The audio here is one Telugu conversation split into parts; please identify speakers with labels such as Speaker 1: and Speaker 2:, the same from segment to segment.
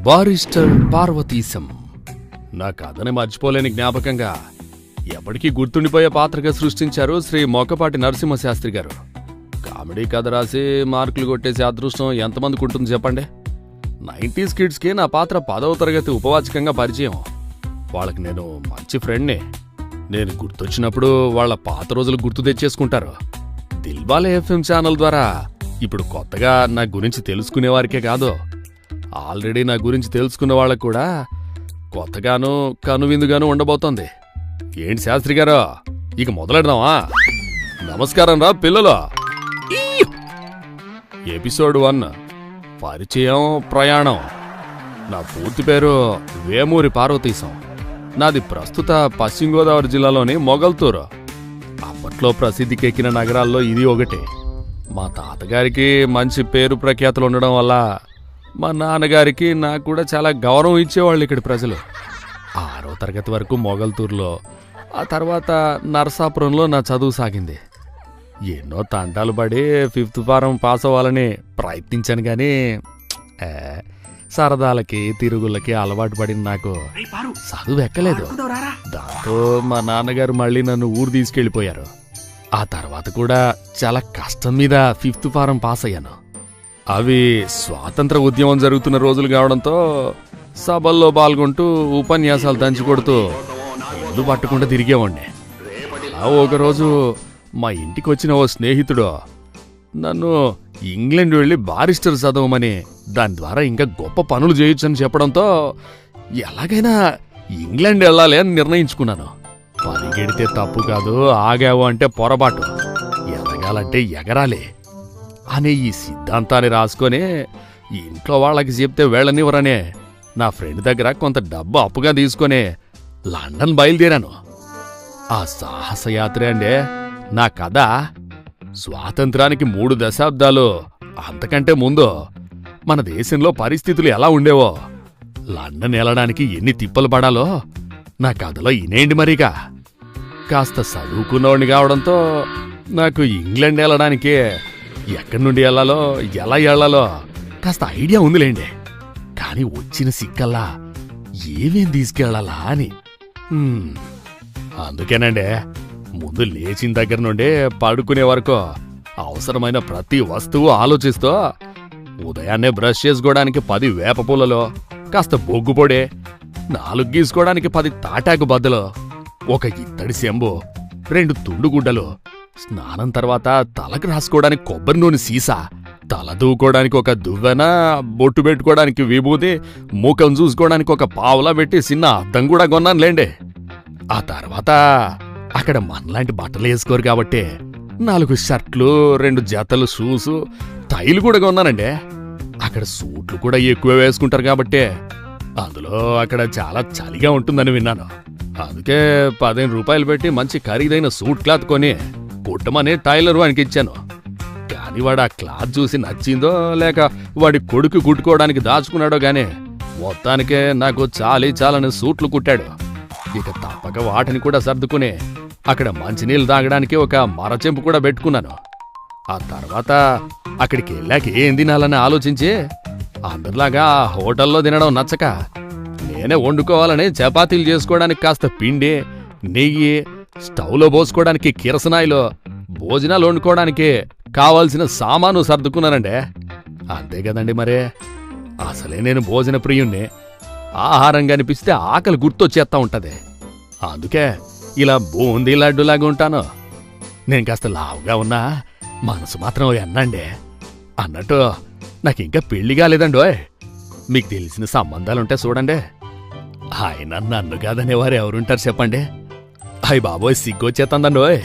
Speaker 1: బారిస్టర్ పార్వతీశం నా కథని మర్చిపోలేని జ్ఞాపకంగా ఎప్పటికీ గుర్తుండిపోయే పాత్రగా సృష్టించారు శ్రీ మొక్కపాటి నరసింహశాస్త్రి గారు. కామెడీ కథ రాసి మార్కులు కొట్టేసే అదృష్టం ఎంతమందికి ఉంటుంది చెప్పండి. 90s కిడ్స్కి నా పాత్ర 10వ తరగతి ఉపవాచకంగా పరిచయం. వాళ్ళకి నేను మంచి ఫ్రెండ్ని. నేను గుర్తొచ్చినప్పుడు వాళ్ళ పాత రోజులు గుర్తు తెచ్చేసుకుంటారు. దిల్వాలే FM ఛానల్ ద్వారా ఇప్పుడు కొత్తగా నా గురించి తెలుసుకునేవారికే కాదు, ఆల్రెడీ నా గురించి తెలుసుకున్న వాళ్ళకు కూడా కొత్తగాను కనువిందుగాను ఉండబోతోంది. ఏంటి శాస్త్రి గారు, ఇక మొదలెడదామా? నమస్కారం రా పిల్లలు. ఎపిసోడ్ 1 పరిచయం ప్రయాణం. నా పూర్తి పేరు వేమూరి పార్వతీశం. నాది ప్రస్తుత పశ్చిమ గోదావరి జిల్లాలోని మొగల్తూరు. అప్పట్లో ప్రసిద్ధికెక్కిన నగరాల్లో ఇది ఒకటి. మా తాతగారికి మంచి పేరు ప్రఖ్యాతులు ఉండడం వల్ల మా నాన్నగారికి నాకు కూడా చాలా గౌరవం ఇచ్చేవాళ్ళు ఇక్కడి ప్రజలు. 6వ తరగతి వరకు మొగల్తూరులో, ఆ తర్వాత నరసాపురంలో నా చదువు సాగింది. ఎన్నో తంటాలు పడి 5th ఫారం పాస్ అవ్వాలని ప్రయత్నించాను కానీ సరదాలకి తిరుగుళ్ళకి అలవాటు పడిన నాకు చదువు ఎక్కలేదు. దాంతో మా నాన్నగారు మళ్ళీ నన్ను ఊరు తీసుకెళ్ళిపోయారు. ఆ తర్వాత కూడా చాలా కష్టం మీద 5th ఫారం పాస్ అయ్యాను. అవి స్వాతంత్ర ఉద్యమం జరుగుతున్న రోజులు కావడంతో సభల్లో పాల్గొంటూ ఉపన్యాసాలు దంచికొడుతూ ఇల్లు పట్టకుండా తిరిగేవాడిని. ఒకరోజు మా ఇంటికి వచ్చిన ఓ స్నేహితుడు నన్ను ఇంగ్లాండ్ వెళ్ళి బారిస్టర్ చదవమని, దాని ద్వారా ఇంకా గొప్ప పనులు చేయొచ్చని చెప్పడంతో ఎలాగైనా ఇంగ్లాండ్ వెళ్ళాలి అని నిర్ణయించుకున్నాను. పరిగెడితే తప్పు కాదు, ఆగావు అంటే పొరపాటు, ఎదగాలంటే ఎగరాలి అనే ఈ సిద్ధాంతాన్ని రాసుకొని ఇంట్లో వాళ్ళకి చెప్తే వెళ్ళనివ్వరనే నా ఫ్రెండ్ దగ్గర కొంత డబ్బు అప్పుగా తీసుకొని లండన్ బయలుదేరాను. ఆ సాహసయాత్ర అండే నా కథ. స్వాతంత్రానికి 3 దశాబ్దాలు అంతకంటే ముందు మన దేశంలో పరిస్థితులు ఎలా ఉండేవో, లండన్ వెళ్ళడానికి ఎన్ని తిప్పలు పడాలో నా కథలో ఇనేండి మరిగా. కాస్త చదువుకున్నవాడిని కావడంతో నాకు ఇంగ్లాండ్ వెళ్ళడానికి ఎక్కడి నుండి వెళ్ళాలో, ఎలా వెళ్ళాలో కాస్త ఐడియా ఉందిలేండి. కానీ వచ్చిన సిక్కల్లా ఏమేం తీసుకెళ్లాలా అని. అందుకేనండి ముందు లేచిన దగ్గర నుండి పడుకునే వరకు అవసరమైన ప్రతి వస్తువు ఆలోచిస్తూ ఉదయాన్నే బ్రష్ చేసుకోవడానికి 10 వేప పూలలో, కాస్త బొగ్గు పొడి, 4 గీసుకోవడానికి 10 తాటాకు బద్దలు, 1 ఇత్తడి చెంబు, 2 తుండుగుడ్డలు, స్నానం తర్వాత తలకు రాసుకోవడానికి కొబ్బరి నూనె సీసా, తల దూకోవడానికి 1 దువ్వెన, బొట్టు పెట్టుకోవడానికి విభూతి, ముఖం చూసుకోవడానికి 1 పావలా పెట్టి చిన్న అద్దం కూడా కొన్నానులేండి. ఆ తర్వాత అక్కడ మనలాంటి బట్టలు వేసుకోరు కాబట్టి 4 షర్ట్లు, 2 జతలు షూసు, టైలు కూడా కొన్నానండి. అక్కడ సూట్లు కూడా ఎక్కువ వేసుకుంటారు కాబట్టి అందులో అక్కడ చాలా చలిగా ఉంటుందని విన్నాను. అందుకే 15 రూపాయలు పెట్టి మంచి ఖరీదైన సూట్ క్లాత్ కొని కుట్టమని టైలర్ వానికి ఇచ్చాను. కాని వాడు ఆ క్లాత్ చూసి నచ్చిందో లేక వాడి కొడుకు కుట్టుకోవడానికి దాచుకున్నాడో గానీ మొత్తానికే నాకు చాలని సూట్లు కుట్టాడు. ఇక తప్పక వాటిని కూడా సర్దుకుని అక్కడ మంచినీళ్ళు తాగడానికి 1 మరచెంపు కూడా పెట్టుకున్నాను. ఆ తర్వాత అక్కడికి వెళ్ళాక ఏం తినాలని ఆలోచించి అందరిలాగా హోటల్లో తినడం నచ్చక నేనే వండుకోవాలని చపాతీలు చేసుకోవడానికి కాస్త పిండి, నెయ్యి, స్టవ్లో పోసుకోవడానికి కిరసనాయిలో, భోజనాలు వండుకోవడానికి కావాల్సిన సామాను సర్దుకున్నానండి. అంతే కదండి మరే, అసలే నేను భోజన ప్రియుణ్ణి. ఆహారం కనిపిస్తే ఆకలి గుర్తొచ్చేస్తా ఉంటది. అందుకే ఇలా బూందీ లడ్డులాగా ఉంటాను. నేను కాస్త లావుగా ఉన్నా మనసు మాత్రం ఎన్నండి. అన్నట్టు నాకింకా పెళ్లి కాలేదండోయ్. మీకు తెలిసిన సంబంధాలుంటే చూడండి. ఆయన నన్ను కాదనేవారు ఎవరుంటారు చెప్పండి? అయ్య బాబోయ్, సిగ్గొచ్చేతందండోయ్.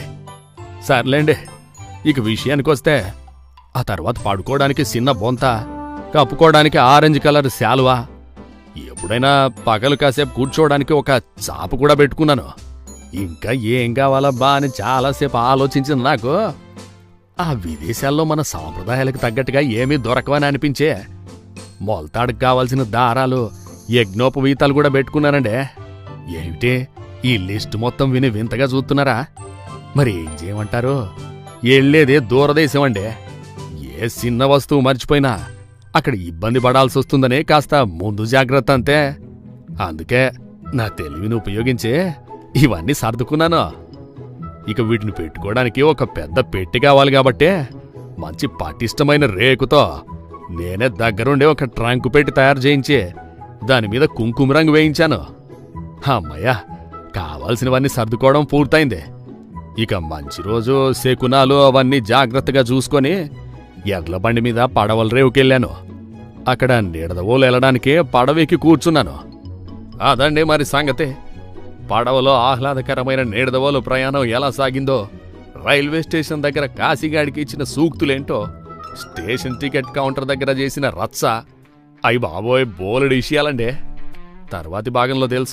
Speaker 1: సర్లేండి, ఇక విషయానికొస్తే ఆ తర్వాత పడుకోవడానికి చిన్న బొంత, కప్పుకోవడానికి ఆరెంజ్ కలర్ శాలువా, ఎప్పుడైనా పగలు కాసేపు కూర్చోవడానికి 1 చాప కూడా పెట్టుకున్నాను. ఇంకా ఏం కావాలబ్బా అని చాలాసేపు ఆలోచించిన నాకు ఆ విదేశాల్లో మన సాంప్రదాయాలకు తగ్గట్టుగా ఏమీ దొరకవని అనిపించే మొలతాడుకు కావాల్సిన దారాలు, యజ్ఞోపవీతాలు కూడా పెట్టుకున్నానండి. ఏమిటి ఈ లిస్ట్ మొత్తం విని వింతగా చూస్తున్నారా? మరి ఏం చేయమంటారు? వెళ్ళేదే దూరదేశం అండి. ఏ చిన్న వస్తువు మర్చిపోయినా అక్కడ ఇబ్బంది పడాల్సి వస్తుందనే కాస్త ముందు జాగ్రత్త అంతే. అందుకే నా తెలివిని ఉపయోగించి ఇవన్నీ సర్దుకున్నాను. ఇక వీటిని పెట్టుకోవడానికి ఒక పెద్ద పెట్టి కావాలి కాబట్టే మంచి పటిష్టమైన రేకుతో నేనే దగ్గరుండే ఒక ట్రంకు పెట్టి తయారు చేయించి దానిమీద కుంకుమ రంగు వేయించాను. అమ్మయ్యా, కావాల్సినవన్నీ సర్దుకోవడం పూర్తయింది. ఇక మంచి రోజు శకునాలు అవన్నీ జాగ్రత్తగా చూసుకొని ఎడ్ల బండి మీద పడవల రేవుకెళ్ళాను. అక్కడ నీడదవోలు వెళ్ళడానికి పడవెక్కి కూర్చున్నాను. అదండి మరి సంగతి. పడవలో ఆహ్లాదకరమైన నీడదవోలు ప్రయాణం ఎలా సాగిందో, రైల్వే స్టేషన్ దగ్గర కాశీగాడికి ఇచ్చిన సూక్తులేంటో, స్టేషన్ టికెట్ కౌంటర్ దగ్గర చేసిన రచ్చ, అయ్యి బాబోయ్ బోలెడు విషయాలండి. తర్వాతి భాగంలో తెలుసు.